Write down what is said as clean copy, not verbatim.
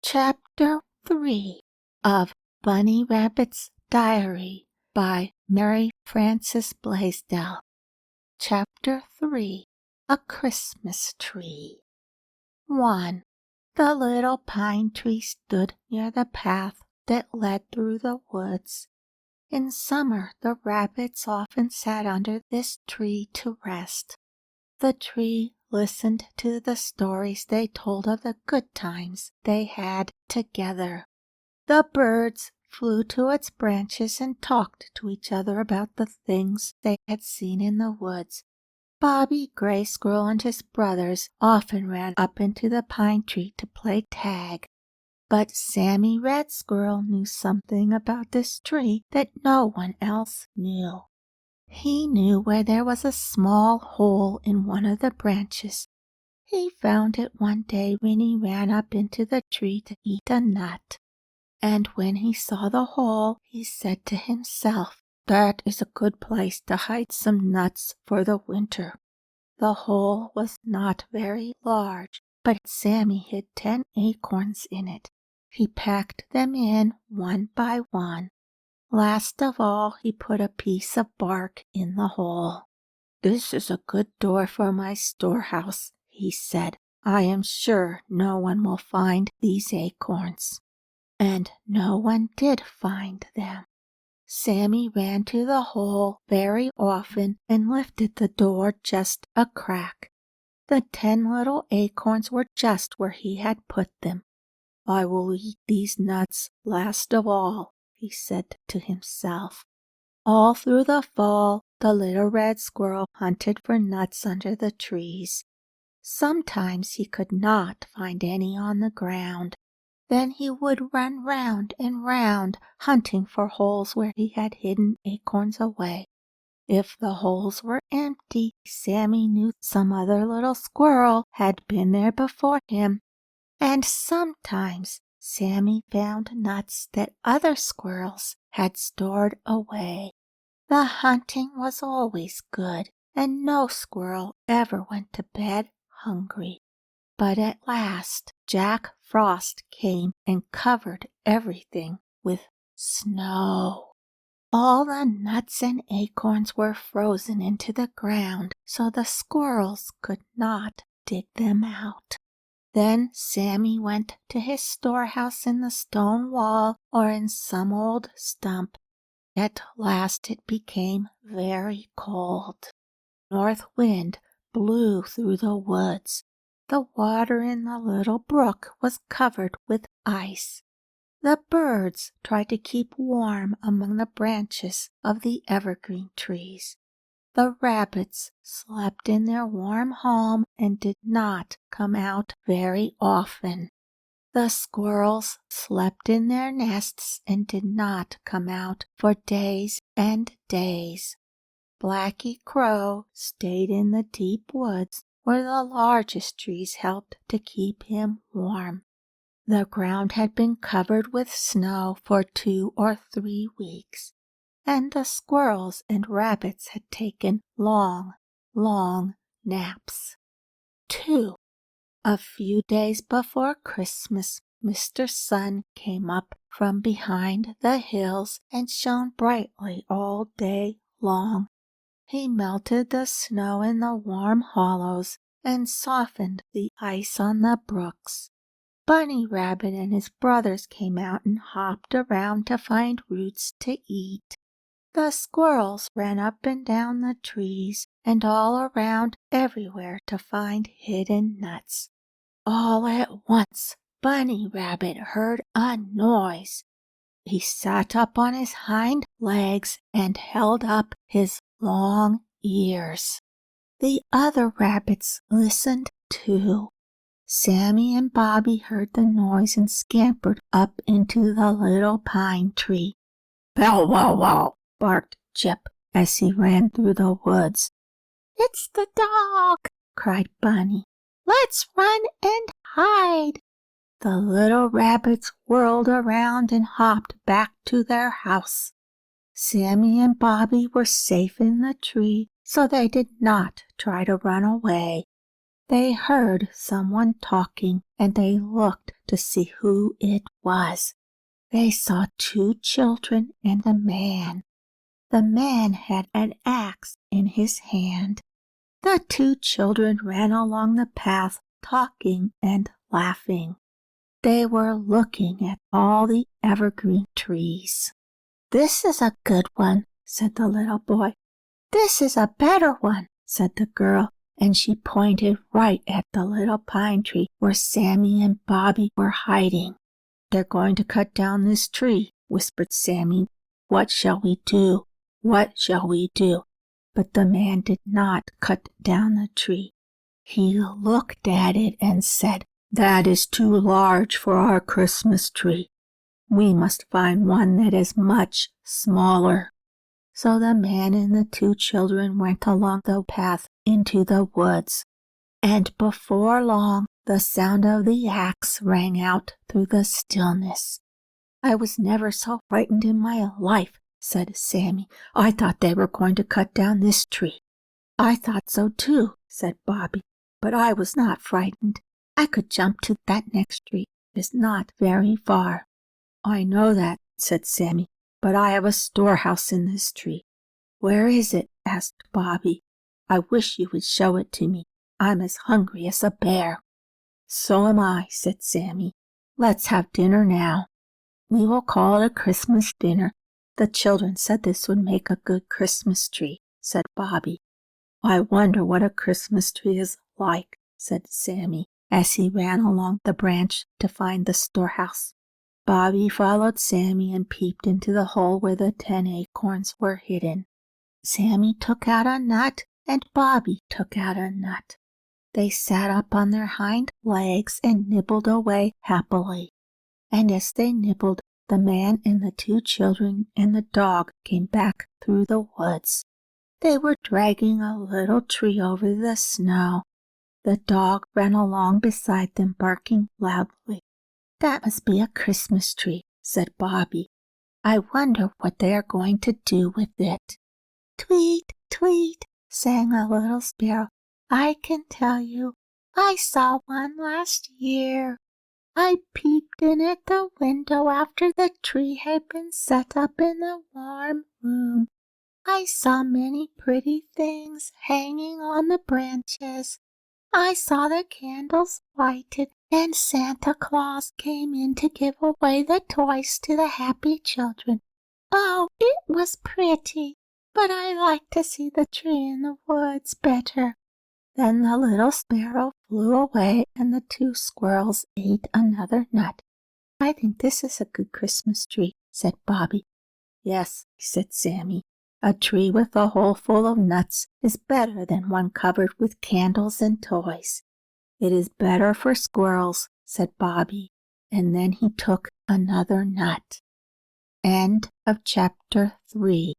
Chapter 3 of Bunny Rabbit's Diary by Mary Frances Blaisel. Chapter 3 A Christmas Tree. 1. The little pine tree stood near the path that led through the woods. In summer, the rabbits often sat under this tree to rest. The tree listened to the stories they told of the good times they had together. The birds flew to its branches and talked to each other about the things they had seen in the woods. Bobby Gray Squirrel and his brothers often ran up into the pine tree to play tag. But Sammy Red Squirrel knew something about this tree that no one else knew. He knew where there was a small hole in one of the branches. He found it one day when he ran up into the tree to eat a nut. And when he saw the hole, he said to himself, "That is a good place to hide some nuts for the winter." The hole was not very large, but Sammy hid 10 acorns in it. He packed them in one by one. Last of all, he put a piece of bark in the hole. "This is a good door for my storehouse," he said. "I am sure no one will find these acorns." And no one did find them. Sammy ran to the hole very often and lifted the door just a crack. The 10 little acorns were just where he had put them. "I will eat these nuts last of all," he said to himself. All through the fall, the little red squirrel hunted for nuts under the trees. Sometimes he could not find any on the ground. Then he would run round and round, hunting for holes where he had hidden acorns away. If the holes were empty, Sammy knew some other little squirrel had been there before him. And sometimes Sammy found nuts that other squirrels had stored away. The hunting was always good, and no squirrel ever went to bed hungry. But at last Jack Frost came and covered everything with snow. All the nuts and acorns were frozen into the ground, so the squirrels could not dig them out. Then Sammy went to his storehouse in the stone wall or in some old stump. At last it became very cold. North wind blew through the woods. The water in the little brook was covered with ice. The birds tried to keep warm among the branches of the evergreen trees. The rabbits slept in their warm home and did not come out very often. The squirrels slept in their nests and did not come out for days and days. Blacky Crow stayed in the deep woods where the largest trees helped to keep him warm. The ground had been covered with snow for 2 or 3 weeks, and the squirrels and rabbits had taken long, long naps. 2. A few days before Christmas, Mr. Sun came up from behind the hills and shone brightly all day long. He melted the snow in the warm hollows and softened the ice on the brooks. Bunny Rabbit and his brothers came out and hopped around to find roots to eat. The squirrels ran up and down the trees and all around everywhere to find hidden nuts. All at once, Bunny Rabbit heard a noise. He sat up on his hind legs and held up his long ears. The other rabbits listened too. Sammy and Bobby heard the noise and scampered up into the little pine tree. "Bow wow wow!" barked Chip as he ran through the woods. "It's the dog!" cried Bunny. "Let's run and hide!" The little rabbits whirled around and hopped back to their house. Sammy and Bobby were safe in the tree, so they did not try to run away. They heard someone talking, and they looked to see who it was. They saw 2 children and a man. The man had an axe in his hand. The 2 children ran along the path, talking and laughing. They were looking at all the evergreen trees. "This is a good one," said the little boy. "This is a better one," said the girl, and she pointed right at the little pine tree where Sammy and Bobby were hiding. "They're going to cut down this tree," whispered Sammy. "What shall we do? What shall we do?" But the man did not cut down the tree. He looked at it and said, "That is too large for our Christmas tree. We must find one that is much smaller." So the man and the 2 children went along the path into the woods, and before long the sound of the axe rang out through the stillness. "I was never so frightened in my life," said Sammy. "I thought they were going to cut down this tree." "I thought so too," said Bobby, "but I was not frightened. I could jump to that next tree. It is not very far." "I know that," said Sammy, "but I have a storehouse in this tree." "Where is it?" asked Bobby. "I wish you would show it to me. I'm as hungry as a bear." "So am I," said Sammy. "Let's have dinner now." "We will call it a Christmas dinner. The children said this would make a good Christmas tree," said Bobby. "I wonder what a Christmas tree is like," said Sammy, as he ran along the branch to find the storehouse. Bobby followed Sammy and peeped into the hole where the 10 acorns were hidden. Sammy took out a nut, and Bobby took out a nut. They sat up on their hind legs and nibbled away happily. And as they nibbled, the man and the 2 children and the dog came back through the woods. They were dragging a little tree over the snow. The dog ran along beside them, barking loudly. "That must be a Christmas tree," said Bobby. "I wonder what they are going to do with it." "Tweet, tweet," sang a little sparrow. "I can tell you, I saw one last year. I peeped in at the window after the tree had been set up in the warm room. I saw many pretty things hanging on the branches. I saw the candles lighted, and Santa Claus came in to give away the toys to the happy children. Oh, it was pretty, but I like to see the tree in the woods better." Then the little sparrow flew away, and the 2 squirrels ate another nut. "I think this is a good Christmas tree," said Bobby. "Yes," said Sammy. "A tree with a hole full of nuts is better than one covered with candles and toys." "It is better for squirrels," said Bobby, and then he took another nut. End of chapter 3.